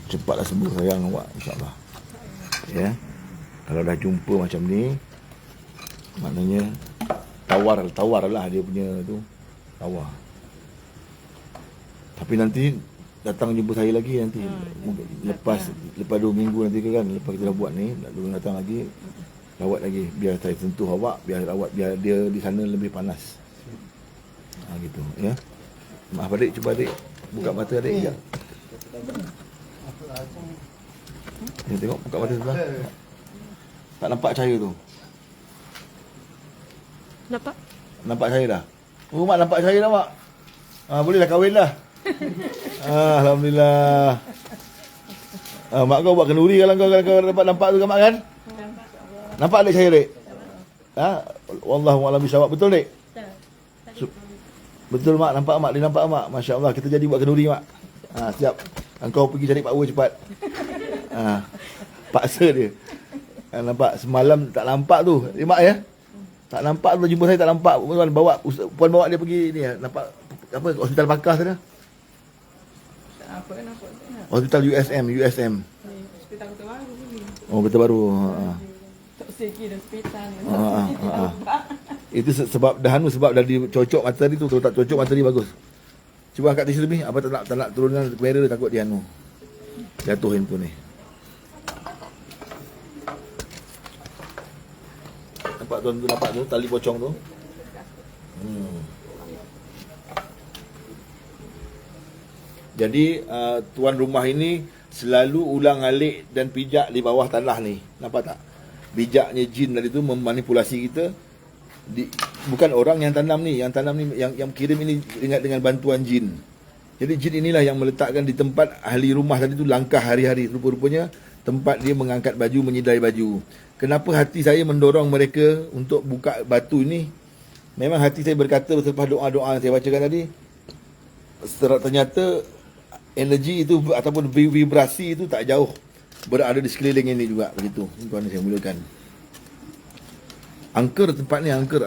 cepatlah sembuh sayang awak, insyaAllah. Ya. Kalau dah jumpa macam ni, maknanya tawar lah dia punya tu. Tawar. Tapi nanti datang jumpa saya lagi nanti. Lepas 2 minggu nanti ke kan, lepas kita dah buat ni, datang lagi, rawat lagi. Biar saya sentuh awak, biar dia di sana lebih panas. Gitu ya. Maaf adik, cuba adik buka mata adik sekejap. Ni tengok, buka mata sebelah. Tak nampak cahaya tu? Nampak cahaya dah? Oh, mak nampak cahaya dah, mak. Bolehlah kahwin dah. Alhamdulillah. Mak kau buat kenduri kalau kau dapat nampak tu kan, mak kan? Nampak adik cahaya, dek? Wallahu a'lam bishawab. Betul, dek? Betul, mak. Nampak, mak. Dia nampak, mak. Masya Allah. Kita jadi buat kenduri, mak. Siap. Engkau pergi cari Pak Wer cepat. Paksa dia. Nampak semalam tak nampak tu. Mak ya. Tak nampak tu, jumpa saya tak nampak. Puan bawa dia pergi ni, nampak apa, hospital pakar sana. Hospital USM. Hospital Kota Baru. Oh, Kota Baru. Tak sikit hospital. Itu sebab dah dicocok mata dia tu. Kalau tak cocok mata dia bagus. Cuba angkat tisu lebih. Apa tak nak turunkan kamera dia, takut dia jatuh handphone ni. Nampak tuan tu, nampak tu tali pocong tu. Jadi tuan rumah ini selalu ulang-alik dan pijak di bawah tanah ni. Nampak tak? Bijaknya jin tadi tu memanipulasi kita. Bukan orang yang tanam ni, yang kirim ini dengan bantuan jin. Jadi jin inilah yang meletakkan di tempat ahli rumah tadi tu langkah hari-hari. Rupa-rupanya tempat dia mengangkat baju, menyidai baju. Kenapa hati saya mendorong mereka untuk buka batu ini? Memang hati saya berkata selepas doa-doa yang saya bacakan tadi, ternyata energi itu ataupun vibrasi itu tak jauh berada di sekeliling ini juga. Begitu. Tuan saya mulakan. Angker tempat ni, angker.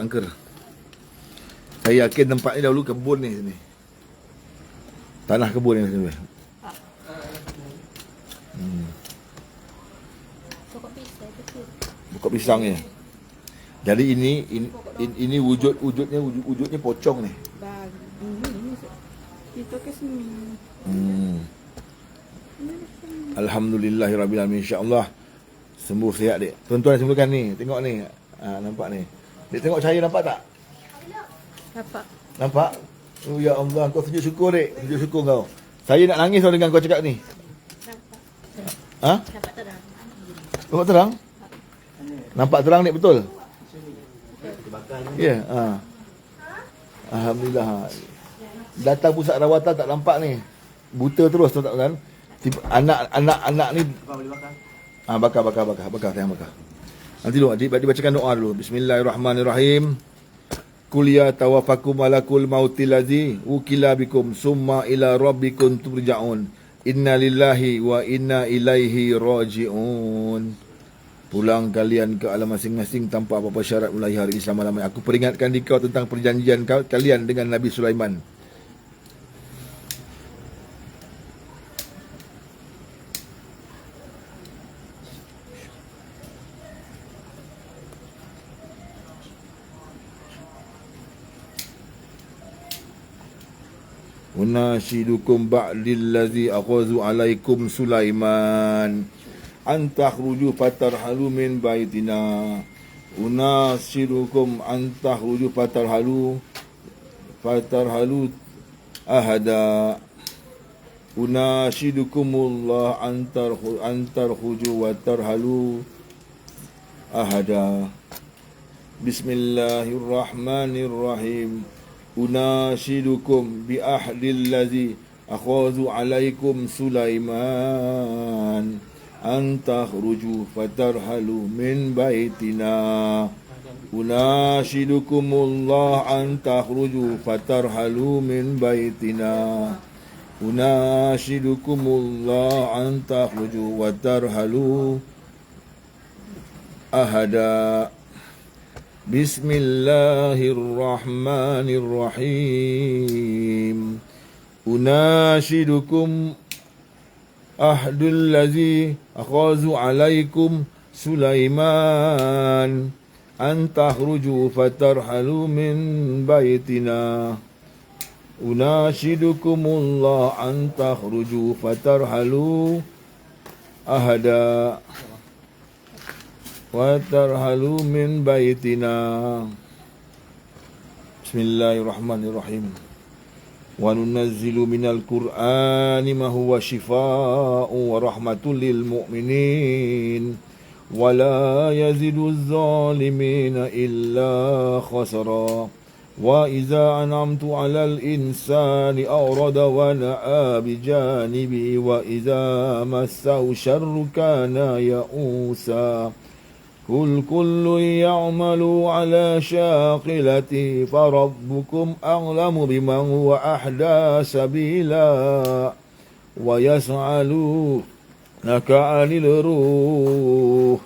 Saya yakin tempat ni dahulu kebun ni sini. Tanah kebun ni sini. Pokok pisang ni. Jadi ini wujudnya pocong ni. Kita ke sini. Alhamdulillahirabbil alamin, insya-Allah sembuh sihat, dek. Tuan-tuan semulakan ni, tengok ni. Nampak ni. Dek tengok cahaya, nampak tak? Nampak? Oh ya Allah, kau sujud syukur, dek. Sujud syukur kau. Saya nak nangis kalau dengar kau cakap ni. Nampak terang. Nampak terang? Nampak terang, dek, betul? Ya, Alhamdulillah. Datang pusat rawatan tak nampak ni. Buta terus, tahu tak kan? Anak ni bakar sayang, bakar. Nanti dulu dibacakan doa dulu. Bismillahirrahmanirrahim. Qul ya tawaffakum malakul mautil ladzi wukila bikum summa ila rabbikum turja'un. Inna lillahi wa inna ilaihi raji'un. Pulang kalian ke alam masing-masing tanpa apa-apa syarat mulai hari Islam malam ini. Aku peringatkan dikau tentang perjanjian kalian dengan Nabi Sulaiman. Unashidukum ba'dil ladzi akhazu alaikum Sulaiman an takhruju fatarhalu min baitina. Unashidukum an takhruju fatarhalu ahada. Unashidukumullah an tarkhuju wa tarhalu ahada. Bismillahirrahmanirrahim. Unashidukum bi ahdil ladzi akhazu alaikum Sulaiman an takhruju fatarhalu min baitina. Unashidukumullah an takhruju fatarhalu min baitina. Unashidukumullah an takhruju wa tarhalu ahada. Bismillahirrahmanirrahim. Unashidukum أحد الذي أخذ عليكم سليمان أن تخرجوا فترحلوا من بيتنا أناشدكم الله أن تخرجوا فترحلوا أهدا وترحلوا من بيتنا. بسم الله الرحمن الرحيم. وننزل من القرآن ما هو شفاء ورحمة للمؤمنين ولا يزد الظالمين إلا خسرا وإذا أنعمت على الإنسان أعرض ونأى بجانبه وإذا مسه الشر كان يئوسا قل كل يعمل على شاقلته فربكم أعلم بمن هو أهدى سبيلا ويسألونك عن الروح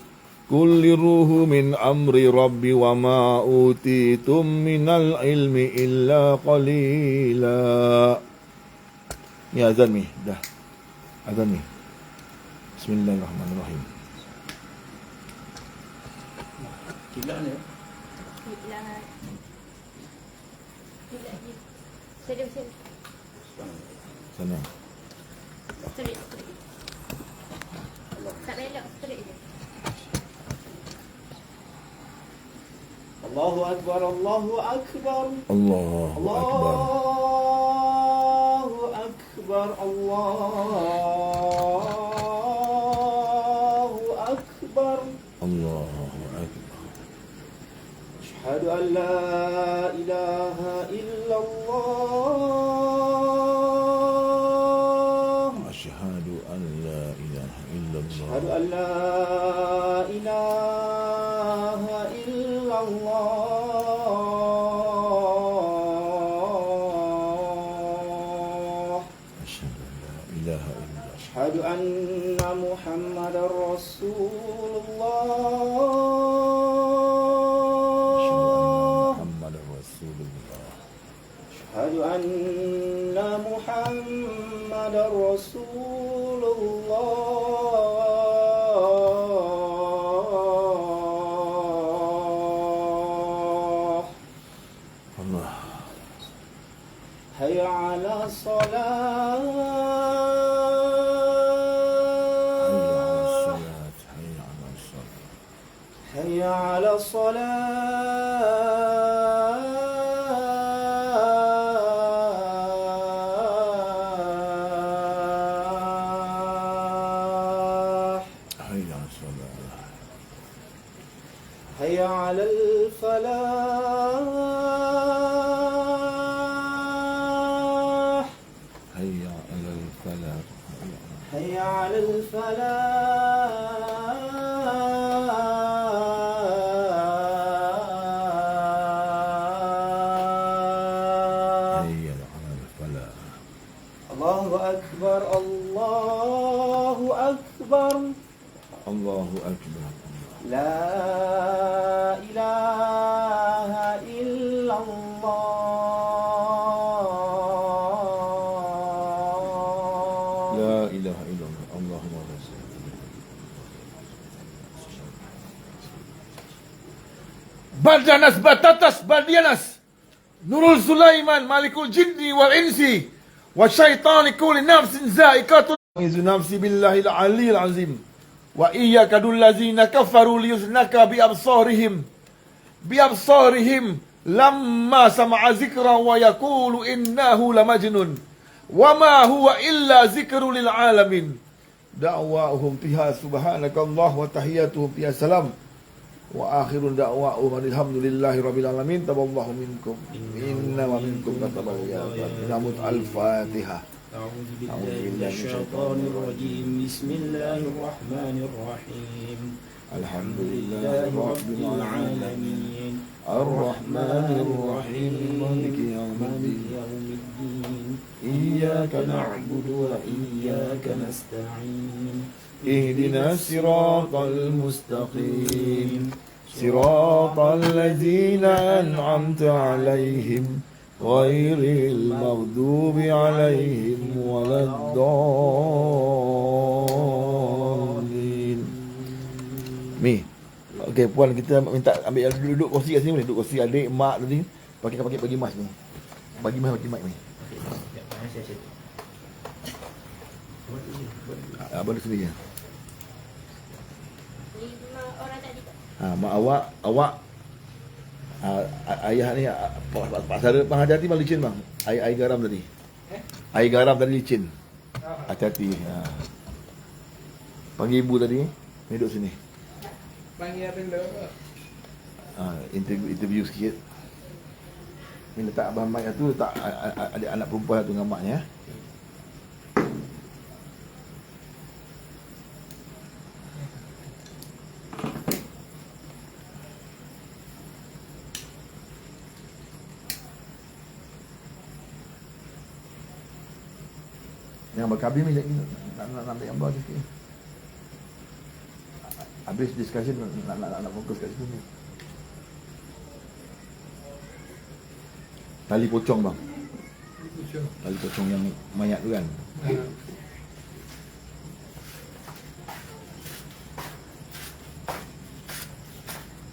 قل الروح من أمر ربي وما أوتيتم من العلم إلا قليلا. Ya azan ni dah. Azan ni. Bismillahirrahmanirrahim. Kiblat ni. Sedih. Sana. Straight. Tak belok, straight je. Allahu Akbar, Allahu Akbar. Allahu Akbar. Allahu Akbar, Allahu Akbar. Allahu Akbar. Asyhadu an la ilaha illallah. Asyhadu an la ilaha illallah. Asyhadu an la ilaha illallah. Asyhadu an la ilaha illallah. Asyhadu anna Muhammadar Rasulullah. Muhammadar Rasulullah. Asyhadu anna Muhammadar Rasulullah. Allah. Hayya 'ala salat. Hayya 'ala salat. Hayya 'ala salat. Hayya 'ala salat. Hayya 'ala al-falah. Hayya 'ala falah. Hayya 'ala al-falah. Hayya 'ala falah. Allahu Akbar, Allahu Akbar. Allahu Akbar. La ilaha illallah. La ilaha illallah. Allahumma rasul. Bardanas batatas bardianas. Nurul Sulaiman malikul jinni wal insi wa syaitani kulli nafsin za'iqatul izu nafsi billahil aliyil azim wa iyyaka dullazina kafaru liyuznaka bi absarihim lamma sama'a zikra wa yaqulu innahu lamajnun wa ma huwa illa zikru lil alamin da'wahum fiha subhanakallah wa tahiyyatuhum fiha salam wa akhirun da'wahum alhamdulillahi rabbil alamin taballahu minkum inna wa minkum katabaliyatan namut al-fatihah. أعوذ بالله من الشيطان الرجيم. بسم الله الرحمن الرحيم. الحمد لله رب العالمين الرحمن الرحيم مالك يوم الدين إياك نعبد وإياك نستعين اهدنا الصراط المستقيم صراط الذين أنعمت عليهم غير المغضوب عليهم ولا الضالين okey puan, kita minta ambil duduk kursi kat sini boleh? Duduk kursi adik, mak tadi. Pakai bagi mas ni. Bagi mic ni. Abang duduk sini je. Ni memang orang tadi tak? Mak awak ayah ni Pak Sara hati-hati bang licin bang. Air garam tadi. Air garam tadi licin. Hati-hati. Panggil ibu tadi. Ni duduk sini. Panggil apa dulu? Interview sikit. Ni letak abang mic tu, letak adik anak perempuan tu dengan maknya. Yang berkabin ni nak ambil gambar sikit. Habis discussion nak fokus kat situ ni. Tali pocong bang. Tali pocong yang mayat tu kan.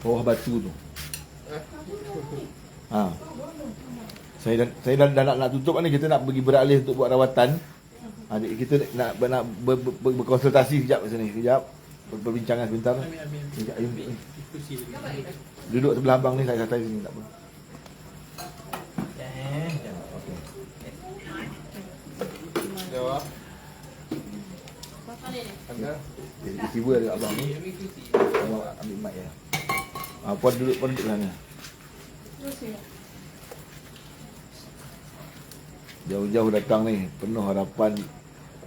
Bawah batu tu. Saya dah nak tutup ni, kita nak pergi beralih untuk buat rawatan. Kita nak berkonsultasi sekejap kat sini. Sekejap. Berbincangan sebentar. Duduk sebelah abang ni, saya sini tak apa. Jawab. Tiba dekat abang ni. Abang ambil mic ya. Puan duduk sana. Jauh-jauh datang ni, penuh harapan,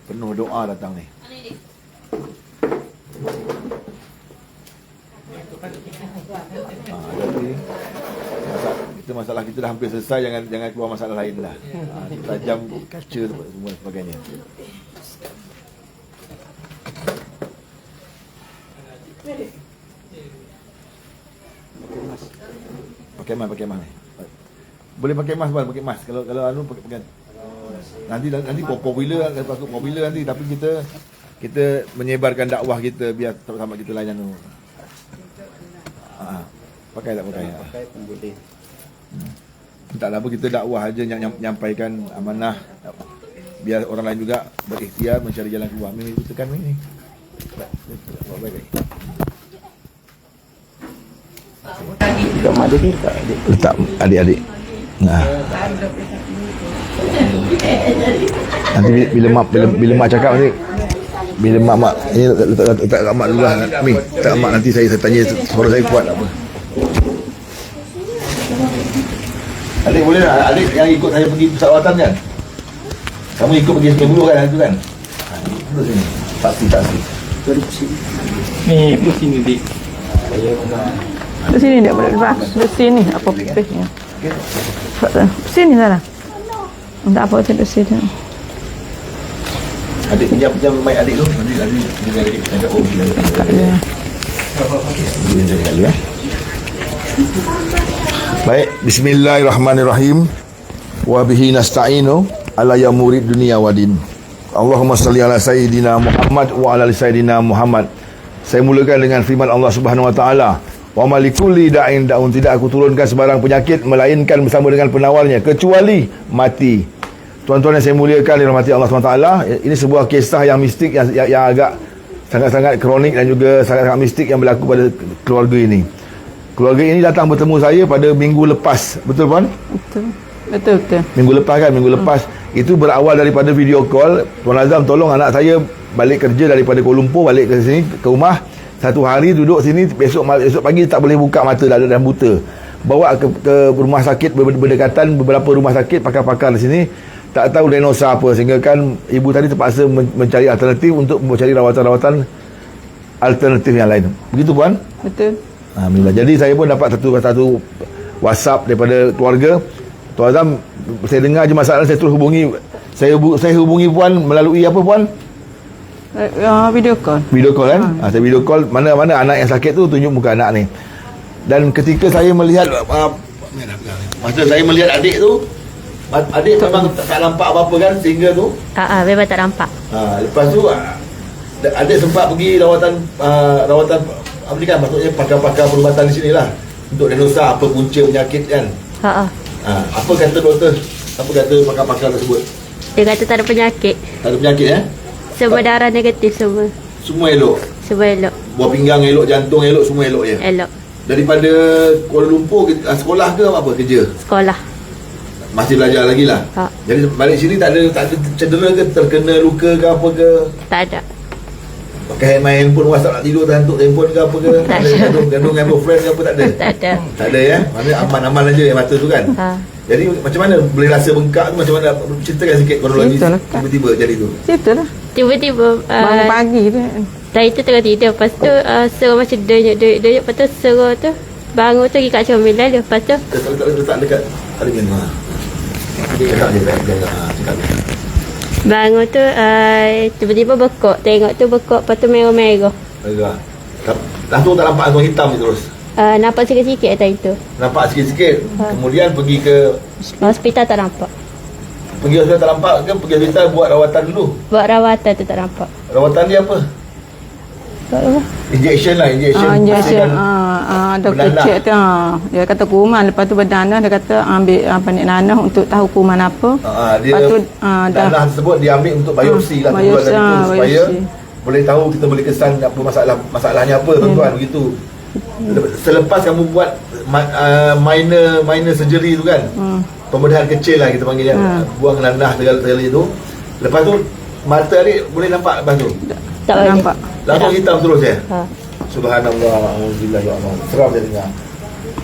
penuh doa datang ni. Jadi masalah kita dah hampir selesai, jangan keluar masalah lain lah. Tajam kaca semua sebagainya. Pakai mas ni. Boleh pakai mas bang, pakai mas. Kalau anu pakai. Nanti popular nanti, tapi kita menyebarkan dakwah kita biar sama kita layan tu. Pakai tak pakai? Pakai pun boleh. Tak apa, kita dakwah aja, nyampaikan amanah biar orang lain juga berikhtiar mencari jalan keluar. Ni tekan ni. Baik. Letak adik-adik. Nanti bila mak cakap nanti, bila mak ini letak mak dulu lah. Ni letak mak, nanti saya tanya suara saya kuat apa. Adik boleh tak? Adik yang ikut saya pergi pusat rawatan kan? Kamu ikut pergi Sungai Buloh kan? Itu kan? Duduk sini. Taksi. Duduk sini. Ni di sini dik. Di sini dia boleh lepas. Di sini apa pipihnya. Sini lah. Tak apa, di sini. Adik pinjam mic adik tu. Nanti adik cakap kita. Tak ada. Ini jadi dulu ya. Baik, bismillahirrahmanirrahim. Wa bihi nasta'inu ala yamurid dunia wadin. Allahumma salli ala sayyidina Muhammad wa ala sayyidina Muhammad. Saya mulakan dengan firman Allah Subhanahu wa taala, wa malikulli da'in da'un, tidak aku turunkan sebarang penyakit melainkan bersama dengan penawarnya kecuali mati. Tuan-tuan yang saya muliakan dirahmati Allah SWT, ini sebuah kisah yang mistik yang agak sangat-sangat kronik dan juga sangat-sangat mistik yang berlaku pada keluarga ini. Keluarga ini datang bertemu saya pada minggu lepas. Betul puan? Betul. Minggu lepas itu berawal daripada video call. Tuan Azam, tolong anak saya balik kerja daripada Kuala Lumpur, balik ke sini ke rumah. Satu hari duduk sini, besok pagi tak boleh buka mata, dah buta. Bawa ke rumah sakit berdekatan, beberapa rumah sakit, pakar-pakar di sini. Tak tahu diagnosa apa, sehingga kan ibu tadi terpaksa mencari alternatif untuk mencari rawatan-rawatan alternatif yang lain. Begitu puan? Betul. Alhamdulillah. Jadi saya pun dapat satu WhatsApp daripada keluarga. Tuan Azam, saya dengar je masalah, saya terus hubungi. Saya hubungi puan melalui apa puan? Video call. Video call kan? Saya video call, mana-mana anak yang sakit tu tunjuk muka anak ni. Dan ketika saya melihat masa saya melihat adik tu, adik memang tak nampak apa-apa kan sehingga tu. Memang tak nampak. Lepas tu adik sempat pergi rawatan apa ni kan maksudnya pakar-pakar perubatan di sini lah. Untuk diagnosa apa punca penyakit kan. Apa kata doktor? Apa kata pakar-pakar tersebut? Dia kata tak ada penyakit. Tak ada penyakit Semua darah negatif semua. Semua elok. Semua elok. Buah pinggang elok, jantung elok, semua elok je. Elok. Daripada Kuala Lumpur sekolah ke apa kerja? Sekolah. Masih belajar lagi lah. Jadi balik sini tak ada cedera ke, terkena luka ke apa ke? Tak ada. Pakai main handphone, WhatsApp nak tidur terhantuk handphone ke apa ke? Tak ada ada. gaduh dengan boyfriend ke apa, tak ada? Tak ada. Tak ada ya? Maknanya aman-aman aja yang mata tu kan? Jadi macam mana boleh rasa bengkak tu, macam mana? Ceritakan sikit kronologi tiba-tiba jadi tu. Situ lah. Tiba-tiba Bangun pagi tu. dari tu tengah tidur. Lepas tu suruh macam denyut. Lepas tu suruh tu bangun tu pergi kat comilan. Lepas tu Letak dekat aluminium. Dia cakap je, cakap je. bangun tu tiba-tiba bekok. Tengok tu bekok. Lepas tu merah-merah. Merah. Langsung tak nampak, langsung hitam je terus. Nampak sikit-sikit time tu. Nampak sikit-sikit. Kemudian pergi ke Hospital tak nampak. Pergi hospital tak nampak ke? Pergi hospital buat rawatan dulu. Buat rawatan tu tak nampak. Rawatan dia apa? Buat apa? Injection lah, injection. Injection. Doktor bernanah. cek tu. Dia kata kuman. Lepas tu bernanah. Dia kata ambil nanah untuk tahu kuman apa. Dia Lepas tu nanah tersebut dia ambil untuk biopsi lah tuan-tuan biopsi, dan itu, supaya biopsi. boleh tahu, kita boleh kesan apa masalahnya apa tuan-tuan begitu. Selepas kamu buat minor surgery tu kan, pembedahan kecil lah kita panggil buang nanah segala-segala itu. Lepas tu mata adik boleh nampak lepas tu? Tak boleh. nampak. Langsung hitam terus ya? Subhanallah, alhamdulillah ya Allah. Seram saya dengar.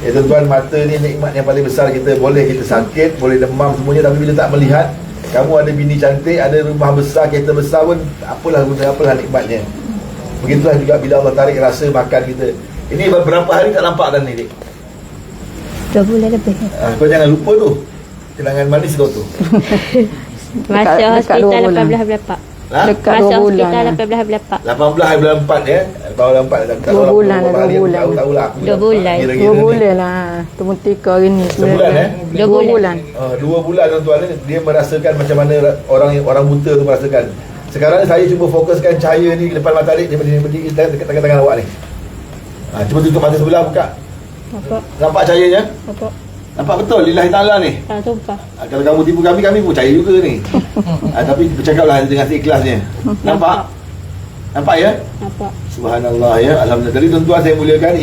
Tuan-tuan, mata ni nikmat yang paling besar kita. Boleh kita sakit, boleh demam semuanya, tapi bila tak melihat, kamu ada bini cantik, ada rumah besar, kereta besar pun apalah guna, apalah nikmatnya. Begitulah juga bila Allah tarik rasa makan kita. Ini berapa hari tak nampak dah ni, Dik? 2 bulan lebih. Kau jangan lupa tu kenangan manis kau tu. Masa Dekat hospital 2 bulan. 18 bulan 4. Dekat Masa 2 bulan. hospital 18 bulan 4. 18 hari bulan 4 ya. Bulan 4 dah 2 bulan lah, 2 bulan. Tahulah aku. 2 bulan. 2 bulan lah. Temu 3 hari ni. Sebulan 2 2 bulan. 2 bulan tuan-tuan ni, dia merasakan macam mana orang buta tu merasakan. Sekarang ni saya cuba fokuskan cahaya ni depan mata adik, dia berdiri dekat tangan awak ni. Cuba tutup mata sebelah, buka. Nampak cahayanya? Nampak betul lillahi ta'ala ni. Tumpah. Kalau kamu tipu kami pun percaya juga ni. Tapi bercakaplah dengan seikhlasnya. Nampak? Nampak ya? Nampak. Subhanallah ya. Alhamdulillah. Jadi tuan-tuan saya muliakan,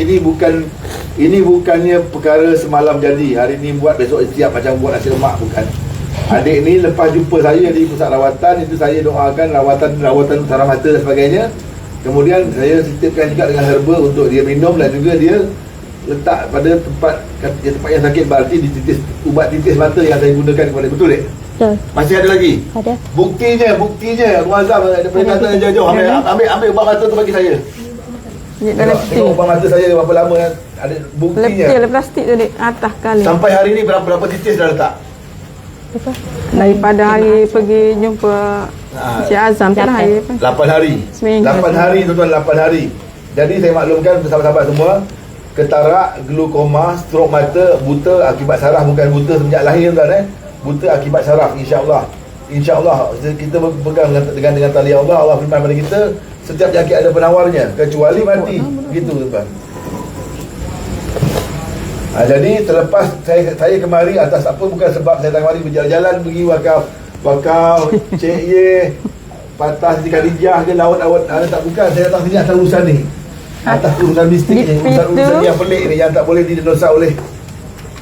ini bukannya perkara semalam jadi. Hari ni buat, besok siap macam buat nasi lemak, bukan. Adik ni lepas jumpa saya di pusat rawatan, itu saya doakan rawatan saraf mata dan sebagainya. Kemudian saya sitipkan juga dengan herba untuk dia minum, dan juga dia letak pada tempat yang sakit, berarti dititis ubat titis mata yang saya gunakan kepada. Betul tak? Betul. Masih ada lagi? Ada. Buktinya Muazzam daripada kata jauh-jauh ambil ubat mata tu bagi saya. Tengok ubat mata saya berapa lama ada buktinya. Letih plastik tu dek atas kali. Sampai hari ni berapa titis dah letak? Daripada hari pergi jumpa si Azam tu lah hari 8 hari. Seminggu. 8 hari tuan-tuan, 8 hari. Jadi saya maklumkan sahabat-sahabat semua, ketarak, glukoma, strok mata, buta akibat saraf, bukan buta sejak lahir tuan buta akibat saraf, insya-Allah. InsyaAllah kita berpegang dengan tali Allah. Allah firman pada kita, setiap penyakit ada penawarnya kecuali mati. Begitu tuan-tuan. Jadi terlepas saya kemari atas apa, bukan sebab saya datang kemari berjalan-jalan pergi wakaf Cik Ye, patah Siti Khadijah ke laut-laut, tak, bukan. Saya datang sini atas urusan ni, atas urusan mistik ni, urusan yang pelik ni, yang tak boleh didiagnosa oleh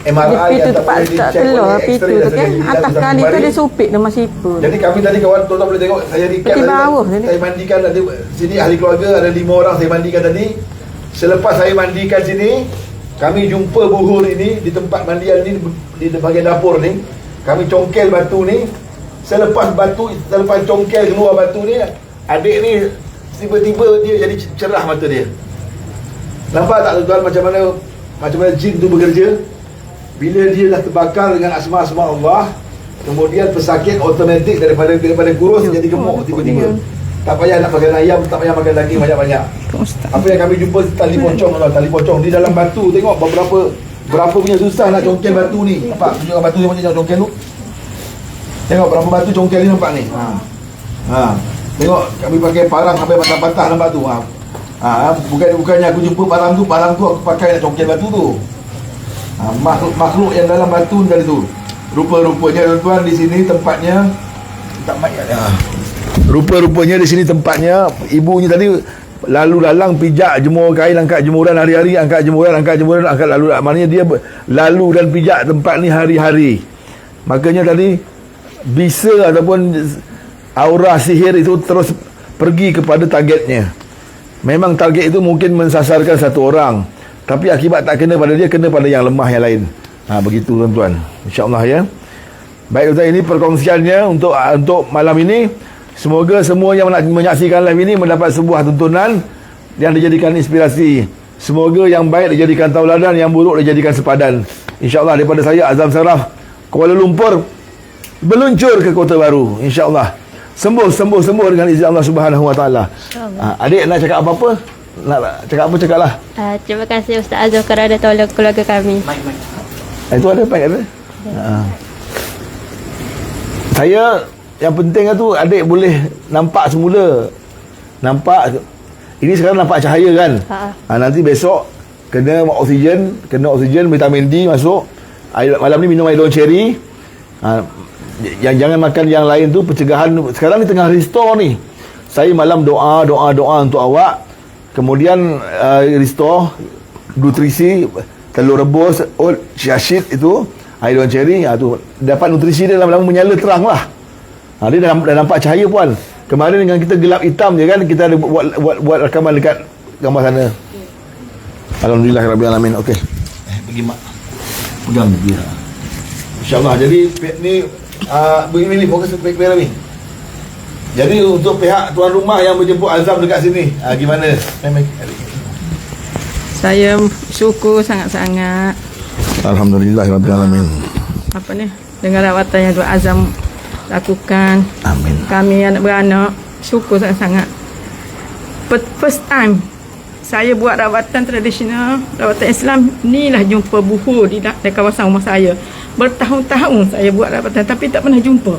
MRI, yang tak boleh dicek oleh X-ray dan sebagainya. Atas kali tu dia supik dia masih pun. Jadi kami tadi, kawan tuan-tuan boleh tengok, saya recap Di bawah tadi, tadi. saya mandikan tadi, sini ahli keluarga ada 5 orang saya mandikan tadi. Selepas saya mandikan sini, kami jumpa buhur ini di tempat mandian ni, di bahagian dapur ni. Kami congkel batu ni. Selepas congkel keluar batu ni, adik ni tiba-tiba dia jadi cerah mata dia. Nampak tak tuan-tuan macam mana jin tu bekerja? Bila dia dah terbakar dengan asma-asma Allah, kemudian pesakit automatik daripada kurus jadi gemuk tiba-tiba. Tak payah nak makan ayam, tak payah makan daging banyak-banyak. Apa yang kami jumpa tali pocong, tali pocong di dalam batu. Tengok berapa punya susah nak congkel batu ni. Nampak tunjukkan batu ni macam congkel tu. Tengok berapa batu congkel ni, nampak ni. Tengok kami pakai parang sampai patah-patah, nampak tu. Bukannya aku jumpa palang tu aku pakai nak congkel batu tu. Makhluk yang dalam batu tadi tu. Rupa-rupanya tuan-tuan di sini tempatnya tak mayat ya. Rupa-rupanya di sini tempatnya ibunya tadi lalu lalang pijak jemur kain, angkat jemuran hari-hari, angkat lalu, maknanya dia lalu dan pijak tempat ni hari-hari. Makanya tadi bisa ataupun aura sihir itu terus pergi kepada targetnya. Memang target itu mungkin mensasarkan satu orang, tapi akibat tak kena pada dia, kena pada yang lemah yang lain. Begitu tuan-tuan, insya-Allah ya. Baik tuan, ini perkongsiannya untuk malam ini. Semoga semua yang menyaksikan live ini mendapat sebuah tuntunan yang dijadikan inspirasi. Semoga yang baik dijadikan tauladan, yang buruk dijadikan sepadan. InsyaAllah daripada saya Azam Saraf, Kuala Lumpur, meluncur ke Kota Baru. InsyaAllah sembuh dengan izin Allah Subhanahu Wa Taala. Adik nak cakap apa-apa? Nak cakap apa, cakaplah. Terima kasih Ustaz Azam kerana tolong keluarga kami. Itu ada mic ada. Saya yang penting tu adik boleh nampak semula. Nampak ini sekarang nampak cahaya kan? Nanti besok kena oksigen, vitamin D masuk. Malam ni minum air daun cherry. Yang jangan makan yang lain tu pencegahan. Sekarang ni tengah restore ni. Saya malam doa untuk awak. Kemudian restore nutrisi, telur rebus, oat, chia seed itu, air daun cherry, tu dapat nutrisi dia lama-lama menyala terang lah. Dia dah nampak cahaya puan. Kemarin dengan kita gelap hitam je kan, kita ada buat rakaman dekat gambar sana. Alhamdulillahirabbil alamin. Okey. Pergi mak. Pegang dia. Insya-Allah. Jadi ni begini fokus kamera ni. Jadi untuk pihak tuan rumah yang menjemput Azam dekat sini, gimana? Saya syukur sangat-sangat. Alhamdulillahirabbil alamin. Apa ni? Dengan rawatan yang Tuan Azam lakukan. Amin. Kami anak beranak syukur sangat-sangat. First time saya buat rawatan tradisional, rawatan Islam, inilah jumpa buhur di kawasan rumah saya. Bertahun-tahun saya buat rawatan tapi tak pernah jumpa.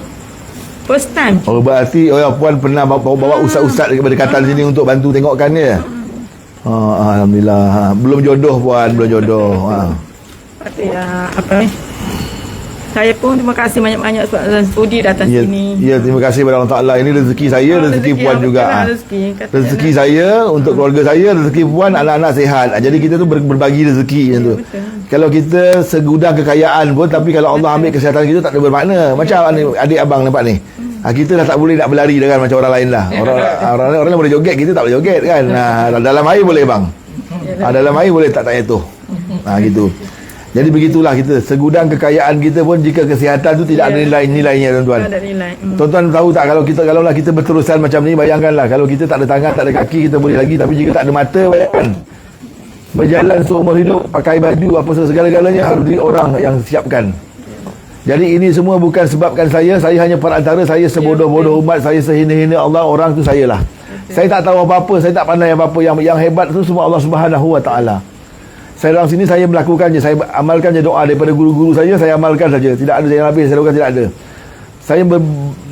First time. Oh, berarti puan pernah bawa ustaz-ustaz berdekatan sini untuk bantu tengokkan dia. Alhamdulillah. Belum jodoh puan, belum jodoh. Apa ni? Saya pun terima kasih banyak-banyak sebab sudi datang sini. Ya, terima kasih kepada Allah Taala. Ini rezeki saya, rezeki puan juga. Rezeki saya untuk keluarga saya, rezeki puan anak-anak sihat. Jadi kita tu berbagi rezeki macam tu. Kalau kita segudang kekayaan pun, tapi kalau Allah ambil kesihatan kita tak ada bermakna. Macam adik abang nampak ni. Kita dah tak boleh nak berlari dengan macam orang lain lah. Orang lain boleh joget, kita tak boleh joget kan. Dalam air boleh bang. Dalam air boleh tak jatuh. Gitu. Jadi begitulah kita. Segudang kekayaan kita pun jika kesihatan tu tidak ada nilainya tuan-tuan. Tak ada nilai. Tuan-tuan tahu tak kalaulah kita berterusan macam ni, bayangkanlah kalau kita tak ada tangan, tak ada kaki, kita boleh lagi, tapi jika tak ada mata, bayangkan. Berjalan seumur hidup, pakai baju apa segala-galanya harus di orang yang siapkan. Jadi ini semua bukan sebabkan saya hanya perantara, saya sebodoh-bodoh umat, saya sehina-hina Allah, orang tu sayalah. Saya tak tahu apa-apa, saya tak pandai apa-apa, yang hebat tu semua Allah Subhanahu Wa Taala. Saya dalam sini saya melakukan je, saya amalkan je doa daripada guru-guru saya amalkan saja. Tidak ada yang habis saya lakukan, tidak ada. Saya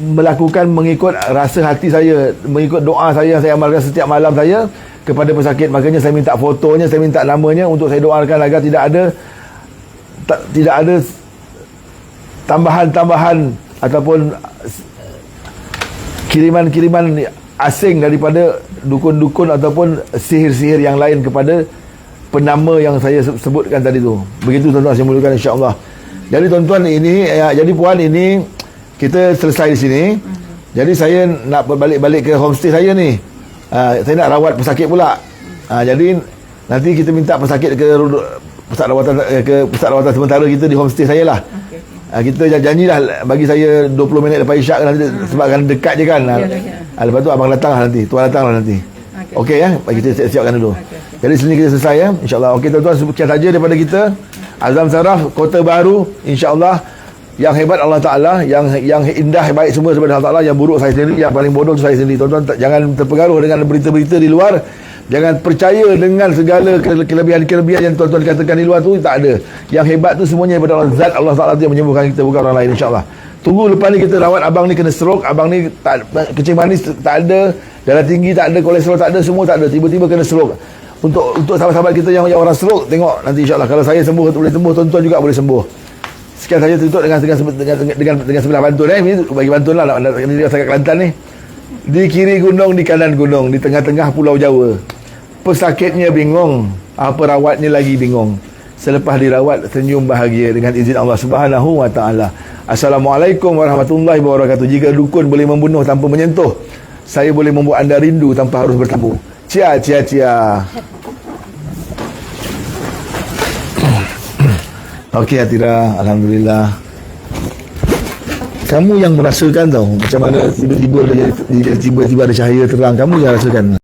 melakukan mengikut rasa hati saya, mengikut doa saya amalkan setiap malam saya kepada pesakit. Makanya saya minta fotonya, saya minta namanya untuk saya doakan agar tidak ada tambahan-tambahan ataupun kiriman-kiriman asing daripada dukun-dukun ataupun sihir-sihir yang lain kepada penama yang saya sebutkan tadi tu. Begitu tuan-tuan saya mulakan insya-Allah. Jadi tuan-tuan ini jadi puan ini kita selesai di sini. Jadi saya nak balik ke homestay saya ni. Saya nak rawat pesakit pula. Jadi nanti kita minta pesakit ke pusat rawatan sementara kita di homestay saya lah. Kita janjilah bagi saya 20 minit lepas isyak nanti sebab kan dekat je kan. Lepas tu abang datang lah nanti, tuan datang lah nanti. Okey ya, bagi kita siapkan dulu. Jadi sini kita selesai ya, insya-Allah. Okey tuan-tuan, sekian saja daripada kita. Azam Saraf, Kota Baru, insya-Allah. Yang hebat Allah Taala, yang indah baik semua daripada Allah Taala, yang buruk saya sendiri, yang paling bodoh saya sendiri. Tuan-tuan jangan terpengaruh dengan berita-berita di luar. Jangan percaya dengan segala kelebihan-kelebihan yang tuan-tuan katakan di luar tu, tak ada. Yang hebat tu semuanya daripada Allah Zat Allah Taala yang menyembuhkan kita, bukan orang lain insya-Allah. Tunggu lepas ni kita rawat abang ni kena stroke, abang ni tak, kencing manis tak ada, darah tinggi tak ada, kolesterol tak ada, semua tak ada, tiba-tiba kena stroke. Untuk sahabat-sahabat kita yang orang stroke, tengok nanti insya-Allah kalau saya sembuh boleh sembuh, tuan-tuan juga boleh sembuh. Sekian saja tutup dengan sebelah Bantun ini bagi Bantun lah ini sangat Kelantan ni. Di kiri gunung, di kanan gunung, di tengah-tengah pulau Jawa. Pesakitnya bingung, apa rawatnya lagi bingung. Selepas dirawat senyum bahagia dengan izin Allah Subhanahu wa taala. Assalamualaikum warahmatullahi wabarakatuh. Jika dukun boleh membunuh tanpa menyentuh, saya boleh membuat anda rindu tanpa harus bertemu. Cia cia cia. Okey Atira, alhamdulillah. Kamu yang merasakan tau macam mana tiba-tiba ada cahaya terang, kamu yang rasakan.